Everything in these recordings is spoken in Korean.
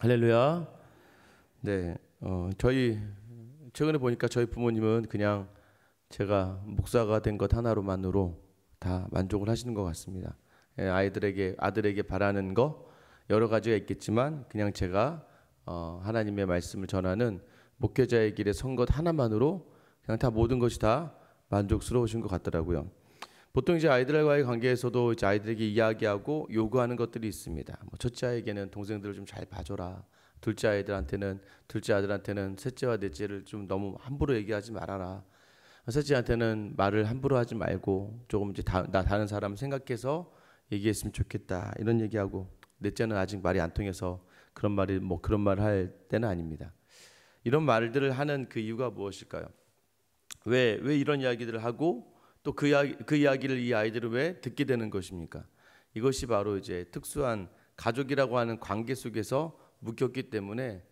할렐루야. 네, 저희 최근에 보니까 저희 부모님은 그냥 제가 목사가 된 것 하나로만으로 다 만족을 하시는 것 같습니다. 아들에게 바라는 거 여러 가지가 있겠지만 그냥 제가 하나님의 말씀을 전하는 목회자의 길에 선 것 하나만으로 그냥 다 모든 것이 다 만족스러우신 것 같더라고요. 보통 이제 아이들과의 관계에서도 이제 아이들에게 이야기하고 요구하는 것들이 있습니다. 첫째 아이에게는 동생들을 좀 잘 봐줘라. 둘째 아들한테는 셋째와 넷째를 좀 너무 함부로 얘기하지 말아라. 셋째한테는 말을 함부로 하지 말고 조금 이제 다른 사람 생각해서 얘기했으면 좋겠다. 이런 얘기하고, 넷째는 아직 말이 안 통해서 그런 말을 할 때는 아닙니다. 이런 말들을 하는 그 이유가 무엇일까요? 왜 이런 이야기들을 하고 또 그 이야기를 이 아이들은 왜 듣게 되는 것입니까? 이것이 바로 이제 특수한 가족이라고 하는 관계 속에서 묶였기 때문에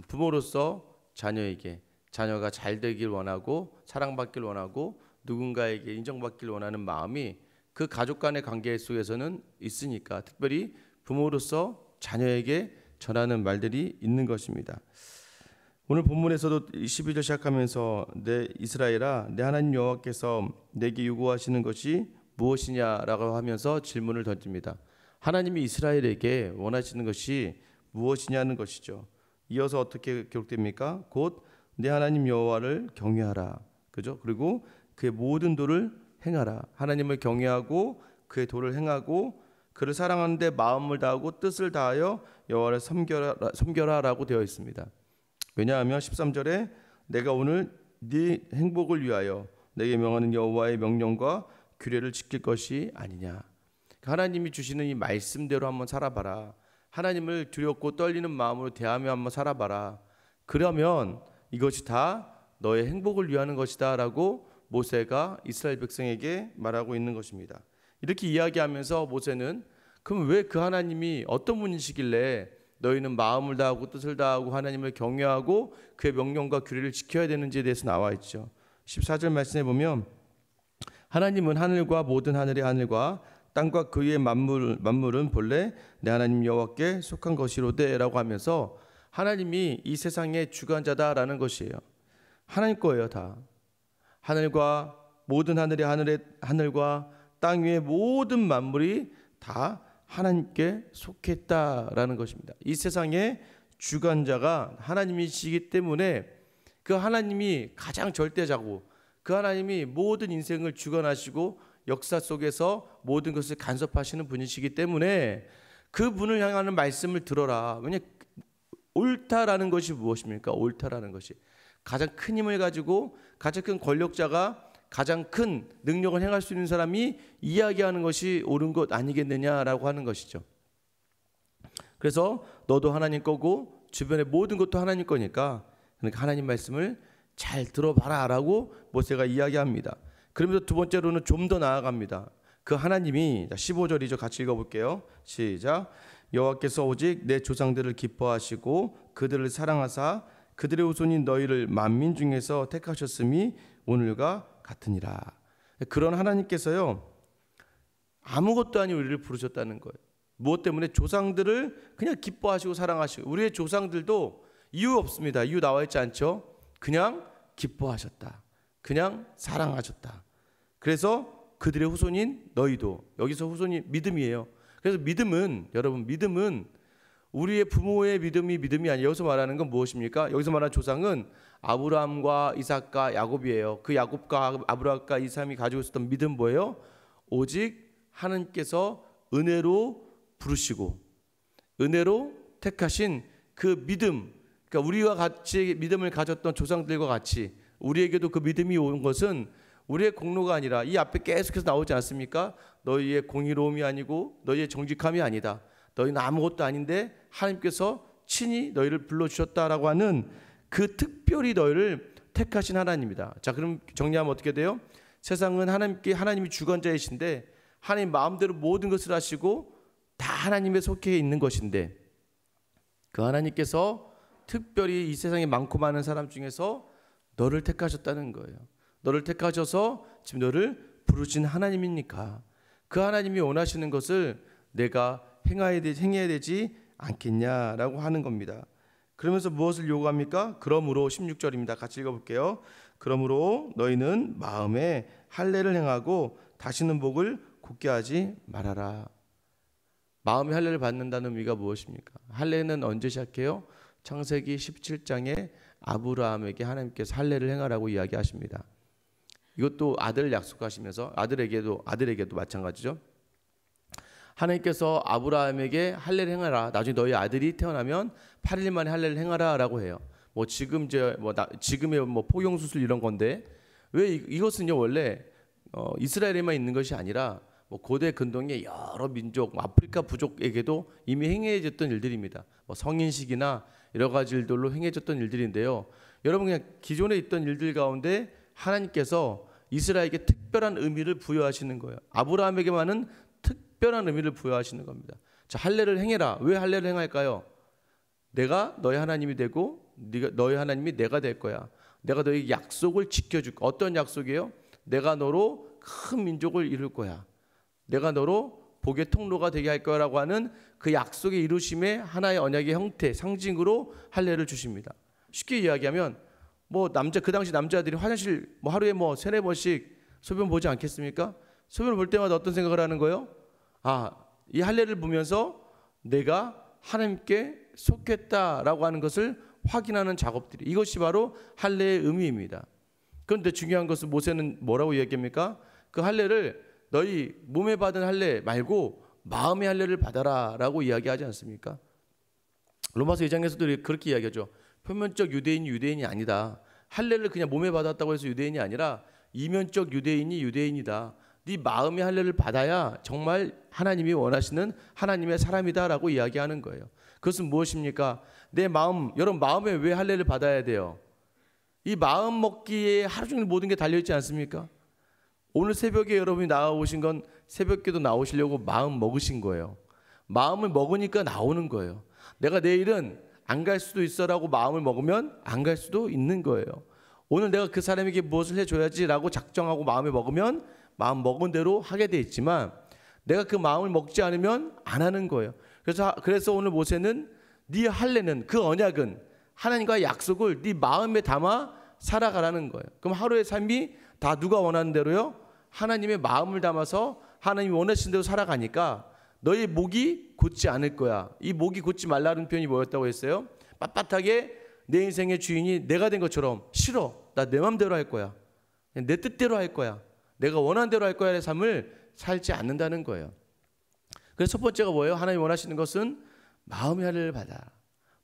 부모로서 자녀가 잘 되길 원하고 사랑받길 원하고 누군가에게 인정받길 원하는 마음이 그 가족 간의 관계 속에서는 있으니까, 특별히 부모로서 자녀에게 전하는 말들이 있는 것입니다. 오늘 본문에서도 12절 시작하면서 내 이스라엘아, 내 하나님 여호와께서 내게 요구하시는 것이 무엇이냐라고 하면서 질문을 던집니다. 하나님이 이스라엘에게 원하시는 것이 무엇이냐는 것이죠. 이어서 어떻게 기록됩니까? 곧 내 하나님 여호와를 경외하라. 그죠? 그리고 그의 모든 도를 행하라. 하나님을 경외하고 그의 도를 행하고 그를 사랑하는데 마음을 다하고 뜻을 다하여 여호와를 섬겨라라고 되어 있습니다. 왜냐하면 13절에 내가 오늘 네 행복을 위하여 내게 명하는 여호와의 명령과 규례를 지킬 것이 아니냐. 하나님이 주시는 이 말씀대로 한번 살아봐라. 하나님을 두렵고 떨리는 마음으로 대하며 한번 살아봐라. 그러면 이것이 다 너의 행복을 위하는 것이다 라고 모세가 이스라엘 백성에게 말하고 있는 것입니다. 이렇게 이야기하면서 모세는 그럼 왜 그 하나님이 어떤 분이시길래 너희는 마음을 다하고 뜻을 다하고 하나님을 경외하고 그의 명령과 규례를 지켜야 되는지에 대해서 나와 있죠. 14절 말씀에 보면 하나님은 하늘과 모든 하늘의 하늘과 땅과 그 위의 만물은 본래 내 하나님 여호와께 속한 것이로되 라고 하면서 하나님이 이 세상의 주관자다라는 것이에요. 하나님 거예요. 다 하늘과 모든 하늘의 하늘과 땅 위의 모든 만물이 다 하나님께 속했다라는 것입니다. 이 세상의 주관자가 하나님이시기 때문에 그 하나님이 가장 절대자고 그 하나님이 모든 인생을 주관하시고 역사 속에서 모든 것을 간섭하시는 분이시기 때문에 그 분을 향하는 말씀을 들어라. 왜냐, 옳다라는 것이 무엇입니까? 옳다라는 것이 가장 큰 힘을 가지고 가장 큰 권력자가 가장 큰 능력을 행할 수 있는 사람이 이야기하는 것이 옳은 것 아니겠느냐라고 하는 것이죠. 그래서 너도 하나님 거고 주변의 모든 것도 하나님 거니까 그러니까 하나님 말씀을 잘 들어봐라 라고 모세가 이야기합니다. 그러면서 두 번째로는 좀 더 나아갑니다. 그 하나님이 15절이죠. 같이 읽어볼게요. 시작. 여호와께서 오직 내 조상들을 기뻐하시고 그들을 사랑하사 그들의 후손인 너희를 만민 중에서 택하셨음이 오늘과 같으니라. 그런 하나님께서요 아무것도 아닌 우리를 부르셨다는 거예요. 무엇 때문에? 조상들을 그냥 기뻐하시고 사랑하시고. 우리의 조상들도 이유 없습니다. 이유 나와 있지 않죠? 그냥 기뻐하셨다. 그냥 사랑하셨다. 그래서 그들의 후손인 너희도, 여기서 후손이 믿음이에요. 그래서 믿음은, 여러분, 믿음은 우리의 부모의 믿음이 아니에요. 여기서 말하는 건 무엇입니까? 여기서 말하는 조상은 아브라함과 이삭과 야곱이에요. 그 야곱과 아브라함과 이삭이 가지고 있었던 믿음 뭐예요? 오직 하나님께서 은혜로 부르시고 은혜로 택하신 그 믿음. 그러니까 우리와 같이 믿음을 가졌던 조상들과 같이 우리에게도 그 믿음이 온 것은 우리의 공로가 아니라 이 앞에 계속해서 나오지 않습니까? 너희의 공의로움이 아니고 너희의 정직함이 아니다. 너희는 아무것도 아닌데 하나님께서 친히 너희를 불러주셨다라고 하는 그 특별히 너희를 택하신 하나님이다. 자, 그럼 정리하면 어떻게 돼요? 세상은 하나님이 주관자이신데 하나님 마음대로 모든 것을 하시고 다 하나님의 속해 있는 것인데 그 하나님께서 특별히 이 세상에 많고 많은 사람 중에서 너를 택하셨다는 거예요. 너를 택하셔서 지금 너를 부르신 하나님이니까 그 하나님이 원하시는 것을 내가 행해야 되지 않겠냐라고 하는 겁니다. 그러면서 무엇을 요구합니까? 그러므로 16절입니다. 같이 읽어볼게요. 그러므로 너희는 마음에 할례를 행하고 다시는 목을 굳게 하지 말아라. 마음의 할례를 받는다는 의미가 무엇입니까? 할례는 언제 시작해요? 창세기 17장에 아브라함에게 하나님께서 할례를 행하라고 이야기하십니다. 이것도 아들을 약속하시면서 아들에게도 마찬가지죠. 하나님께서 아브라함에게 할례를 행하라. 나중에 너희 아들이 태어나면 8일 만에 할례를 행하라라고 해요. 지금의 포용 수술 이런 건데 왜 이것은요 원래 이스라엘에만 있는 것이 아니라 고대 근동의 여러 민족, 아프리카 부족에게도 이미 행해졌던 일들입니다. 성인식이나 여러 가지 일들로 행해졌던 일들인데요. 여러분 그냥 기존에 있던 일들 가운데 하나님께서 이스라엘에게 특별한 의미를 부여하시는 거예요. 아브라함에게만은 특별한 의미를 부여하시는 겁니다. 자, 할례를 행해라. 왜 할례를 행할까요? 내가 너의 하나님이 되고 너의 하나님이 내가 될 거야. 내가 너의 약속을 지켜줄 거야. 어떤 약속이에요? 내가 너로 큰 민족을 이룰 거야. 내가 너로 복의 통로가 되게 할 거라고 하는 그 약속의 이루심의 하나의 언약의 형태, 상징으로 할례를 주십니다. 쉽게 이야기하면 그 당시 남자들이 화장실 하루에 3-4번씩 소변 보지 않겠습니까? 소변을 볼 때마다 어떤 생각을 하는 거예요? 이 할례를 보면서 내가 하나님께 속했다라고 하는 것을 확인하는 작업들이, 이것이 바로 할례의 의미입니다. 그런데 중요한 것은 모세는 뭐라고 이야기합니까? 그 할례를 너희 몸에 받은 할례 말고 마음의 할례를 받아라 라고 이야기하지 않습니까? 로마서 2장에서도 그렇게 이야기하죠. 표면적 유대인이 유대인이 아니다. 할례를 그냥 몸에 받았다고 해서 유대인이 아니라 이면적 유대인이 유대인이다. 네 마음의 할례를 받아야 정말 하나님이 원하시는 하나님의 사람이다라고 이야기하는 거예요. 그것은 무엇입니까? 내 마음, 여러분 마음에 왜 할례를 받아야 돼요? 이 마음 먹기에 하루 종일 모든 게 달려있지 않습니까? 오늘 새벽에 여러분이 나오신 건 새벽기도 나오시려고 마음 먹으신 거예요. 마음을 먹으니까 나오는 거예요. 내가 내일은 안 갈 수도 있어라고 마음을 먹으면 안 갈 수도 있는 거예요. 오늘 내가 그 사람에게 무엇을 해줘야지라고 작정하고 마음을 먹으면 마음 먹은 대로 하게 돼 있지만 내가 그 마음을 먹지 않으면 안 하는 거예요. 그래서 오늘 모세는 네 할례는, 그 언약은 하나님과의 약속을 네 마음에 담아 살아가라는 거예요. 그럼 하루의 삶이 다 누가 원하는 대로요? 하나님의 마음을 담아서 하나님이 원하시는 대로 살아가니까 너의 목이 곧지 않을 거야. 이 목이 곧지 말라는 표현이 뭐였다고 했어요? 빳빳하게 내 인생의 주인이 내가 된 것처럼 싫어. 나 내 맘대로 할 거야. 내 뜻대로 할 거야. 내가 원하는 대로 할 거야의 삶을 살지 않는다는 거예요. 그래서 첫 번째가 뭐예요? 하나님 원하시는 것은 마음의 할례를 받아.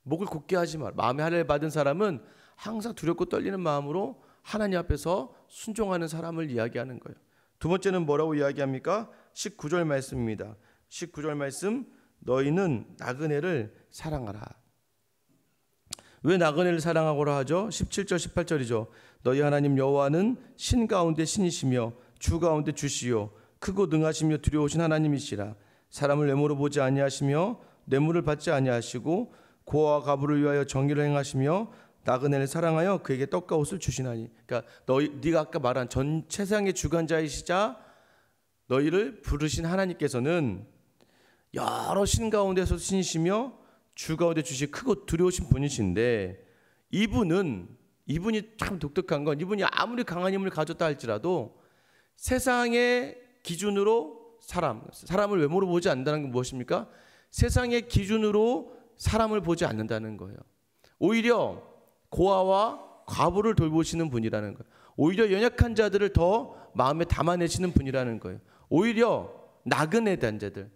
목을 굳게 하지 마. 마음의 할례를 받은 사람은 항상 두렵고 떨리는 마음으로 하나님 앞에서 순종하는 사람을 이야기하는 거예요. 두 번째는 뭐라고 이야기합니까? 19절 말씀입니다. 19절 말씀, 너희는 나그네를 사랑하라. 왜 나그네를 사랑하고라 하죠? 17절 18절이죠. 너희 하나님 여호와는 신 가운데 신이시며 주 가운데 주시요 크고 능하시며 두려우신 하나님이시라. 사람을 외모로 보지 아니하시며 뇌물을 받지 아니하시고 고아와 과부를 위하여 정의를 행하시며 나그네를 사랑하여 그에게 떡과 옷을 주시나니. 그러니까 네가 아까 말한 전 세상의 주관자이시자 너희를 부르신 하나님께서는 여러 신 가운데서 신이시며 주 가운데 주시 크고 두려우신 분이신데 이분이 참 독특한 건 이분이 아무리 강한 힘을 가졌다 할지라도 세상의 기준으로 사람을 외모로 보지 않는다는 건 무엇입니까? 세상의 기준으로 사람을 보지 않는다는 거예요. 오히려 고아와 과부를 돌보시는 분이라는 거예요. 오히려 연약한 자들을 더 마음에 담아내시는 분이라는 거예요. 오히려 나그네 단자들,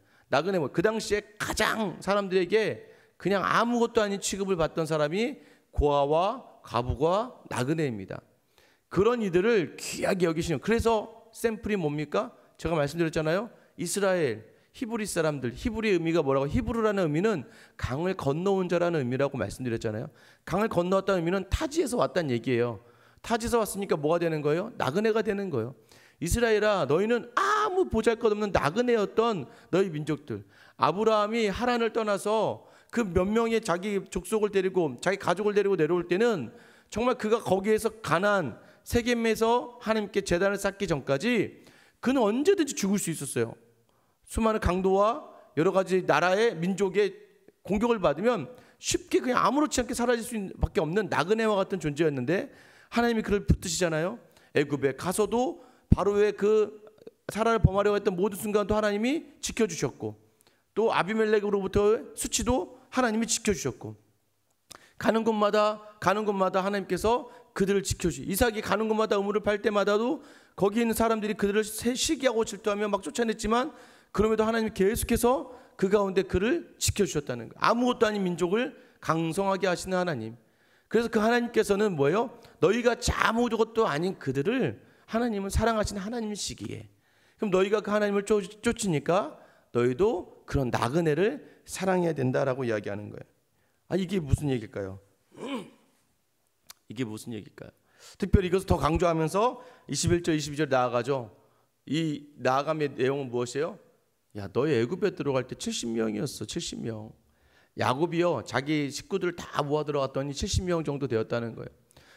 그 당시에 가장 사람들에게 그냥 아무것도 아닌 취급을 받던 사람이 고아와 과부가 나그네입니다. 그런 이들을 귀하게 여기시는, 그래서 샘플이 뭡니까? 제가 말씀드렸잖아요. 이스라엘 히브리 사람들, 히브리의 의미가 뭐라고? 히브르라는 의미는 강을 건너온 자라는 의미라고 말씀드렸잖아요. 강을 건너왔다는 의미는 타지에서 왔다는 얘기예요. 타지에서 왔으니까 뭐가 되는 거예요? 나그네가 되는 거예요. 이스라엘아, 너희는 아무 보잘것없는 나그네였던 너희 민족들. 아브라함이 하란을 떠나서 그 몇 명의 자기 족속을 데리고 자기 가족을 데리고 내려올 때는 정말 그가 거기에서 가나안 세겜에서 하나님께 제단을 쌓기 전까지 그는 언제든지 죽을 수 있었어요. 수많은 강도와 여러 가지 나라의 민족의 공격을 받으면 쉽게 그냥 아무렇지 않게 사라질 수밖에 없는 나그네와 같은 존재였는데 하나님이 그를 붙드시잖아요. 애굽에 가서도 바로의 그 사라를 범하려고 했던 모든 순간도 하나님이 지켜주셨고, 또 아비멜렉으로부터의 수치도 하나님이 지켜주셨고, 가는 곳마다 하나님께서 그들을 지켜주시. 이삭이 가는 곳마다 우물을 팔 때마다도 거기 있는 사람들이 그들을 시기하고 질투하며 막 쫓아냈지만 그럼에도 하나님이 계속해서 그 가운데 그를 지켜주셨다는 거예요. 아무것도 아닌 민족을 강성하게 하시는 하나님. 그래서 그 하나님께서는 뭐예요? 너희가 아무것도 아닌 그들을 하나님은 사랑하시는 하나님이시기에, 그럼 너희가 그 하나님을 쫓으니까 너희도 그런 나그네를 사랑해야 된다라고 이야기하는 거예요. 이게 무슨 얘기일까요? 이게 무슨 얘기일까요? 특별히 이것을 더 강조하면서 21절 22절 나아가죠. 이 나아감의 내용은 무엇이에요? 야, 너희 애굽에 들어갈 때 70명이었어. 70명. 야곱이요, 자기 식구들을 다 모아 들어갔더니 70명 정도 되었다는 거예요.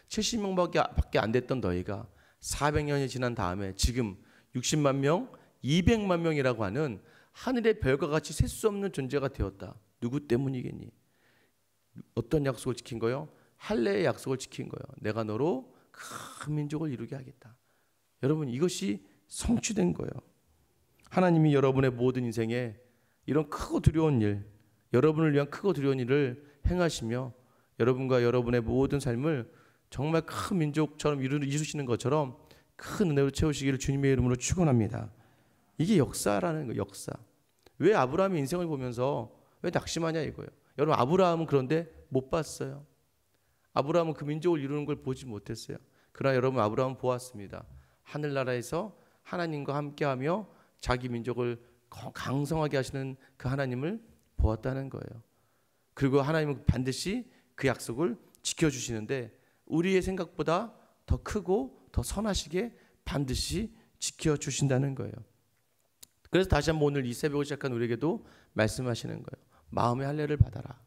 70명밖에 안 됐던 너희가 400년이 지난 다음에 지금 60만 명, 200만 명이라고 하는 하늘의 별과 같이 셀 수 없는 존재가 되었다. 누구 때문이겠니? 어떤 약속을 지킨 거예요? 할례의 약속을 지킨 거예요. 내가 너로 큰 민족을 이루게 하겠다. 여러분, 이것이 성취된 거예요. 하나님이 여러분의 모든 인생에 이런 크고 두려운 일, 여러분을 위한 크고 두려운 일을 행하시며 여러분과 여러분의 모든 삶을 정말 큰 민족처럼 이루시는 것처럼 큰 은혜로 채우시기를 주님의 이름으로 축원합니다. 이게 역사라는 거예요. 역사. 왜 아브라함의 인생을 보면서 왜 낙심하냐 이거예요. 여러분, 아브라함은 그런데 못 봤어요. 아브라함은 그 민족을 이루는 걸 보지 못했어요. 그러나 여러분, 아브라함은 보았습니다. 하늘나라에서 하나님과 함께하며 자기 민족을 강성하게 하시는 그 하나님을 보았다는 거예요. 그리고 하나님은 반드시 그 약속을 지켜주시는데 우리의 생각보다 더 크고 더 선하시게 반드시 지켜주신다는 거예요. 그래서 다시 한번 오늘 이 새벽을 시작한 우리에게도 말씀하시는 거예요. 마음의 할례를 받아라.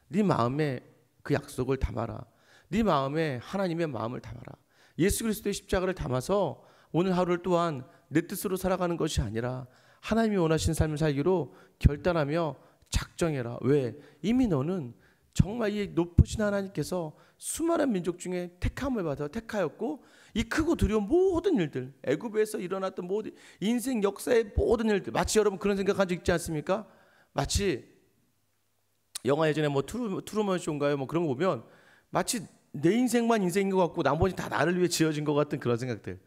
네 마음에 그 약속을 담아라. 네 마음에 하나님의 마음을 담아라. 예수 그리스도의 십자가를 담아서 오늘 하루를 또한 내 뜻으로 살아가는 것이 아니라 하나님이 원하시는 삶을 살기로 결단하며 작정해라. 왜? 이미 너는 정말 이 높으신 하나님께서 수많은 민족 중에 택함을 받아 택하였고 이 크고 두려운 모든 일들, 애굽에서 일어났던 모든 인생 역사의 모든 일들, 마치 여러분 그런 생각한 적 있지 않습니까? 마치 영화 예전에 뭐 트루먼 쇼인가요? 뭐 그런 거 보면 마치 내 인생만 인생인 것 같고 나머지 다 나를 위해 지어진 것 같은 그런 생각들.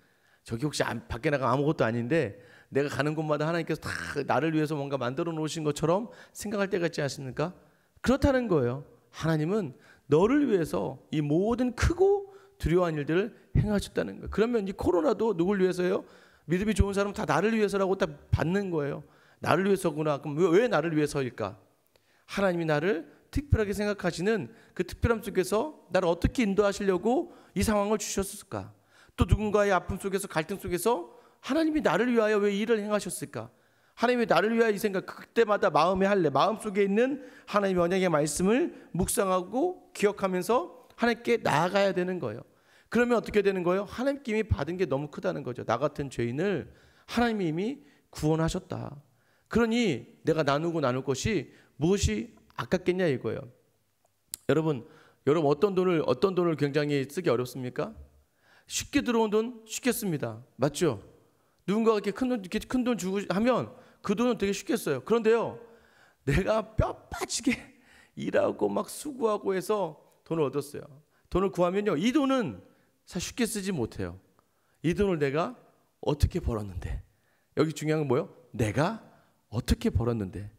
저기 혹시 밖에 나가 아무것도 아닌데 내가 가는 곳마다 하나님께서 다 나를 위해서 뭔가 만들어 놓으신 것처럼 생각할 때가 있지 않습니까? 그렇다는 거예요. 하나님은 너를 위해서 이 모든 크고 두려워한 일들을 행하셨다는 거예요. 그러면 이 코로나도 누굴 위해서요? 믿음이 좋은 사람은 다 나를 위해서라고 다 받는 거예요. 나를 위해서구나. 그럼 왜 나를 위해서일까? 하나님이 나를 특별하게 생각하시는 그 특별함 속에서 나를 어떻게 인도하시려고 이 상황을 주셨을까? 또 누군가의 아픔 속에서 갈등 속에서 하나님이 나를 위하여 왜 일을 행하셨을까? 하나님이 나를 위하여 이 생각, 그때마다 마음의 할례, 마음속에 있는 하나님의 언약의 말씀을 묵상하고 기억하면서 하나님께 나아가야 되는 거예요. 그러면 어떻게 되는 거예요? 하나님께 이미 받은 게 너무 크다는 거죠. 나 같은 죄인을 하나님이 이미 구원하셨다. 그러니 내가 나눌 것이 무엇이 아깝겠냐 이거예요. 여러분 어떤 돈을 굉장히 쓰기 어렵습니까? 쉽게 들어온 돈 쉽게 씁니다. 맞죠? 누군가가 이렇게 큰 돈 주고 하면 그 돈은 되게 쉽게 써요. 그런데요, 내가 뼈 빠지게 일하고 막 수고하고 해서 돈을 얻었어요. 돈을 구하면요, 이 돈은 사실 쉽게 쓰지 못해요. 이 돈을 내가 어떻게 벌었는데, 여기 중요한 건 뭐예요? 내가 어떻게 벌었는데.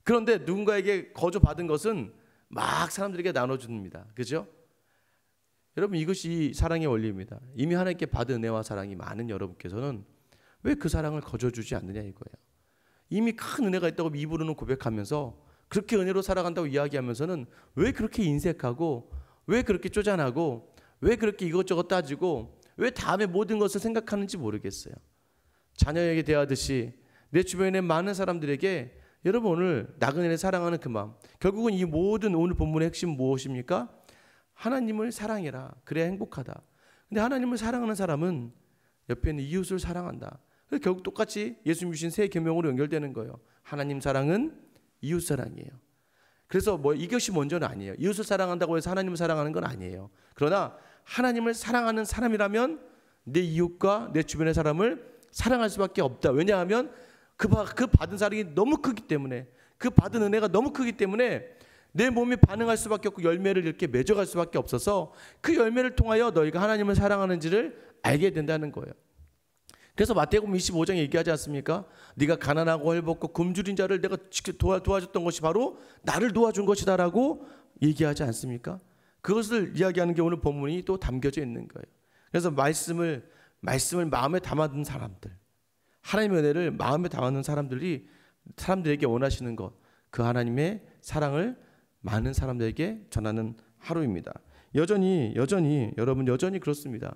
그런데 누군가에게 거저 받은 것은 막 사람들에게 나눠줍니다. 그죠? 여러분, 이것이 사랑의 원리입니다. 이미 하나님께 받은 은혜와 사랑이 많은 여러분께서는 왜 그 사랑을 거저주지 않느냐 이거예요. 이미 큰 은혜가 있다고 입으로는 고백하면서 그렇게 은혜로 살아간다고 이야기하면서는 왜 그렇게 인색하고 왜 그렇게 쪼잔하고 왜 그렇게 이것저것 따지고 왜 다음에 모든 것을 생각하는지 모르겠어요. 자녀에게 대하듯이 내 주변에 많은 사람들에게 여러분 오늘 나그네를 사랑하는 그 마음, 결국은 이 모든 오늘 본문의 핵심은 무엇입니까? 하나님을 사랑해라. 그래야 행복하다. 근데 하나님을 사랑하는 사람은 옆에 있는 이웃을 사랑한다. 결국 똑같이 예수님 주신 새 계명으로 연결되는 거예요. 하나님 사랑은 이웃 사랑이에요. 그래서 뭐 이것이 먼저는 아니에요. 이웃을 사랑한다고 해서 하나님을 사랑하는 건 아니에요. 그러나 하나님을 사랑하는 사람이라면 내 이웃과 내 주변의 사람을 사랑할 수밖에 없다. 왜냐하면 그 받은 사랑이 너무 크기 때문에, 그 받은 은혜가 너무 크기 때문에 내 몸이 반응할 수밖에 없고 열매를 이렇게 맺어갈 수밖에 없어서 그 열매를 통하여 너희가 하나님을 사랑하는지를 알게 된다는 거예요. 그래서 마태복음 25장에 얘기하지 않습니까? 네가 가난하고 헐벗고 굶주린 자를 내가 직접 도와줬던 것이 바로 나를 도와준 것이다라고 얘기하지 않습니까? 그것을 이야기하는 게 오늘 본문이 또 담겨져 있는 거예요. 그래서 말씀을 마음에 담아둔 사람들, 하나님의 은혜를 마음에 담아둔 사람들에게 원하시는 것, 그 하나님의 사랑을 많은 사람들에게 전하는 하루입니다. 여전히 여러분 여전히 그렇습니다.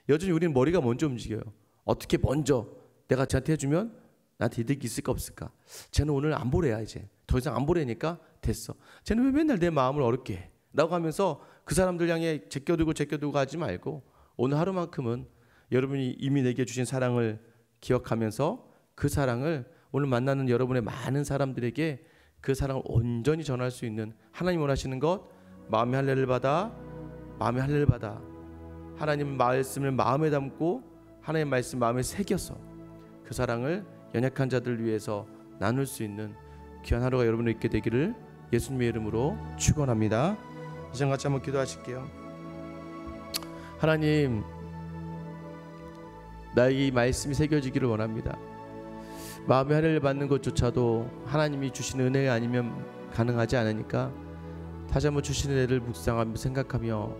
여전히 우리는 머리가 먼저 움직여요. 어떻게 먼저 내가 쟤한테 해주면 나한테 이득이 있을까 없을까? 쟤는 오늘 안 보래야, 이제 더 이상 안 보래니까 됐어. 쟤는 왜 맨날 내 마음을 어렵게 해? 라고 하면서 그 사람들 향해 제껴두고 하지 말고 오늘 하루만큼은 여러분이 이미 내게 주신 사랑을 기억하면서 그 사랑을 오늘 만나는 여러분의 많은 사람들에게 그 사랑을 온전히 전할 수 있는, 하나님 원하시는 것, 마음의 할례를 받아 하나님 말씀을 마음에 담고 하나님의 말씀 마음에 새겨서 그 사랑을 연약한 자들을 위해서 나눌 수 있는 귀한 하루가 여러분을 있게 되기를 예수님의 이름으로 축원합니다. 이 시간 같이 한번 기도하실게요. 하나님, 나의 이 말씀이 새겨지기를 원합니다. 마음의 할례를 받는 것조차도 하나님이 주신 은혜 아니면 가능하지 않으니까 다시 한번 주신 은혜를 묵상하며 생각하며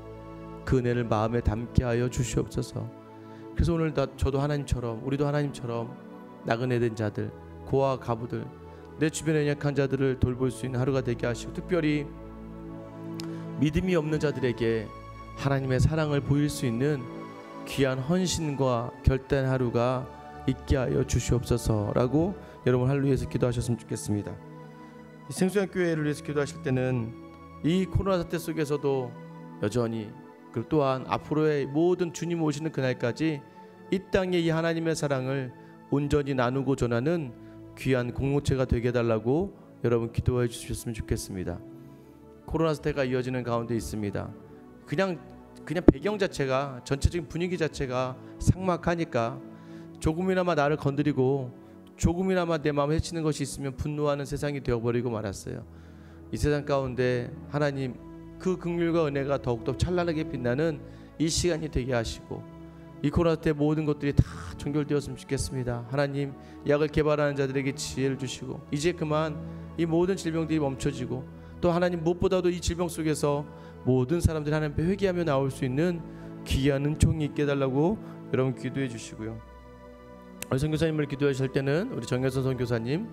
그 은혜를 마음에 담게 하여 주시옵소서. 그래서 오늘 저도 하나님처럼, 우리도 하나님처럼 나그네된 자들, 고아 가부들, 내 주변에 연약한 자들을 돌볼 수 있는 하루가 되게 하시고, 특별히 믿음이 없는 자들에게 하나님의 사랑을 보일 수 있는 귀한 헌신과 결단의 하루가 있게 하여 주시옵소서라고 여러분 하루 위해서 기도하셨으면 좋겠습니다. 생수연 교회를 위해서 기도하실 때는 이 코로나 사태 속에서도 여전히, 그리고 또한 앞으로의 모든 주님 오시는 그날까지 이 땅에 이 하나님의 사랑을 온전히 나누고 전하는 귀한 공동체가 되게 해달라고 여러분 기도해 주셨으면 좋겠습니다. 코로나 사태가 이어지는 가운데 있습니다. 그냥 배경 자체가, 전체적인 분위기 자체가 삭막하니까 조금이나마 나를 건드리고 조금이나마 내 마음을 해치는 것이 있으면 분노하는 세상이 되어버리고 말았어요. 이 세상 가운데 하나님 그 긍휼과 은혜가 더욱더 찬란하게 빛나는 이 시간이 되게 하시고, 이 코로나 때 모든 것들이 다 종결되었으면 좋겠습니다. 하나님, 약을 개발하는 자들에게 지혜를 주시고 이제 그만 이 모든 질병들이 멈춰지고, 또 하나님 무엇보다도 이 질병 속에서 모든 사람들이 하나님께 회개하며 나올 수 있는 귀한 은총이 있게 해달라고 여러분 기도해 주시고요. 우리 선교사님을 기도하실 때는 우리 정혜선 선교사님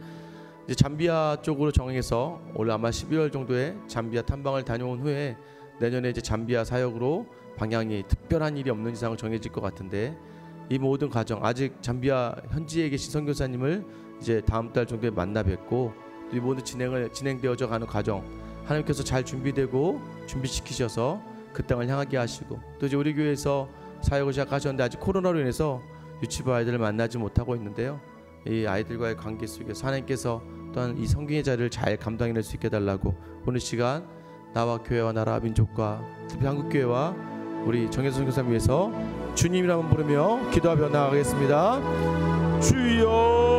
이제 잠비아 쪽으로 정해서 올 아마 12월 정도에 잠비아 탐방을 다녀온 후에 내년에 이제 잠비아 사역으로 방향이 특별한 일이 없는 이상은 정해질 것 같은데, 이 모든 과정, 아직 잠비아 현지에 계신 선교사님을 이제 다음 달 정도에 만나 뵙고, 이 모든 진행되어져 가는 과정 하나님께서 잘 준비시키셔서 그 땅을 향하게 하시고, 또 이제 우리 교회에서 사역을 시작하셨는데 아직 코로나로 인해서 유치부 아이들을 만나지 못하고 있는데요. 이 아이들과의 관계 속에서 하나님께서 또한 이 성경의 자리를 잘 감당해낼 수 있게 해달라고 오늘 시간 나와 교회와 나라 민족과 특히 한국교회와 우리 정혜선 선교사님 위해서 주님이라고 부르며 기도하며 나아가겠습니다. 주여